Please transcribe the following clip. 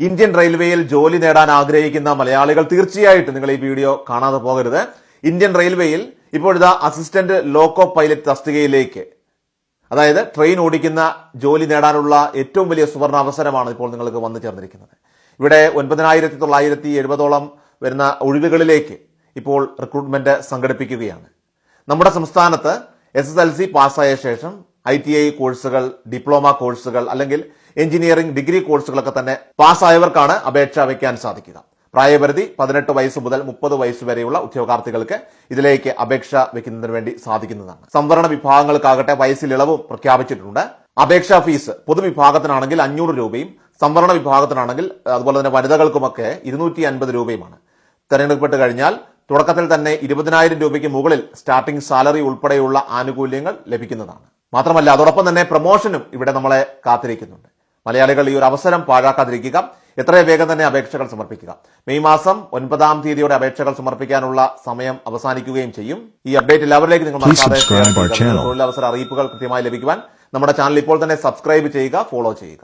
Indian റെയിൽവേയിൽ ജോലി നേടാൻ ആഗ്രഹിക്കുന്ന മലയാളികൾ തീർച്ചയായിട്ടും നിങ്ങൾ ഈ വീഡിയോ കാണാതെ പോകരുത്. ഇന്ത്യൻ റെയിൽവേയിൽ ഇപ്പോഴിതാ അസിസ്റ്റന്റ് ലോക്കോ പൈലറ്റ് തസ്തികയിലേക്ക്, അതായത് ട്രെയിൻ ഓടിക്കുന്ന ജോലി നേടാനുള്ള ഏറ്റവും വലിയ സുവർണ അവസരമാണ് ഇപ്പോൾ നിങ്ങൾക്ക് വന്നു ചേർന്നിരിക്കുന്നത്. ഇവിടെ 9,970 വരുന്ന ഒഴിവുകളിലേക്ക് ഇപ്പോൾ റിക്രൂട്ട്മെന്റ് സംഘടിപ്പിക്കുകയാണ്. നമ്മുടെ സംസ്ഥാനത്ത് SSLC പാസ്സായ ശേഷം ITI കോഴ്സുകൾ, ഡിപ്ലോമ കോഴ്സുകൾ അല്ലെങ്കിൽ എഞ്ചിനീയറിംഗ് ഡിഗ്രി കോഴ്സുകളൊക്കെ തന്നെ പാസ്സായവർക്കാണ് അപേക്ഷ വയ്ക്കാൻ സാധിക്കുക. പ്രായപരിധി 18 വയസ്സ് മുതൽ 30 വയസ്സ് വരെയുള്ള ഉദ്യോഗാർത്ഥികൾക്ക് ഇതിലേക്ക് അപേക്ഷ വെക്കുന്നതിന് വേണ്ടി സാധിക്കുന്നതാണ്. സംവരണ വിഭാഗങ്ങൾക്കാകട്ടെ വയസ്സിൽ ഇളവും പ്രഖ്യാപിച്ചിട്ടുണ്ട്. അപേക്ഷാ ഫീസ് പൊതുവിഭാഗത്തിനാണെങ്കിൽ 500 രൂപയും സംവരണ വിഭാഗത്തിനാണെങ്കിൽ അതുപോലെ തന്നെ വനിതകൾക്കുമൊക്കെ 250 രൂപയുമാണ്. തെരഞ്ഞെടുക്കപ്പെട്ട് കഴിഞ്ഞാൽ തുടക്കത്തിൽ തന്നെ 20,000 രൂപയ്ക്ക് മുകളിൽ സ്റ്റാർട്ടിംഗ് സാലറി ഉൾപ്പെടെയുള്ള ആനുകൂല്യങ്ങൾ ലഭിക്കുന്നതാണ്. മാത്രമല്ല അതോടൊപ്പം തന്നെ പ്രൊമോഷനും ഇവിടെ നമ്മളെ കാത്തിരിക്കുന്നുണ്ട്. മലയാളികൾ ഈ ഒരു അവസരം പാഴാക്കാതിരിക്കുക. എത്രയും വേഗം തന്നെ അപേക്ഷകൾ സമർപ്പിക്കുക. മെയ് മാസം 9-ാം തീയതിയോടെ അപേക്ഷകൾ സമർപ്പിക്കാനുള്ള സമയം അവസാനിക്കുകയും ചെയ്യും. ഈ അപ്ഡേറ്റ് എല്ലാവരിലേക്ക് നിങ്ങൾ തൊഴിലവസര അറിയിപ്പുകൾ കൃത്യമായി ലഭിക്കുവാൻ നമ്മുടെ ചാനൽ ഇപ്പോൾ തന്നെ സബ്സ്ക്രൈബ് ചെയ്യുക, ഫോളോ ചെയ്യുക.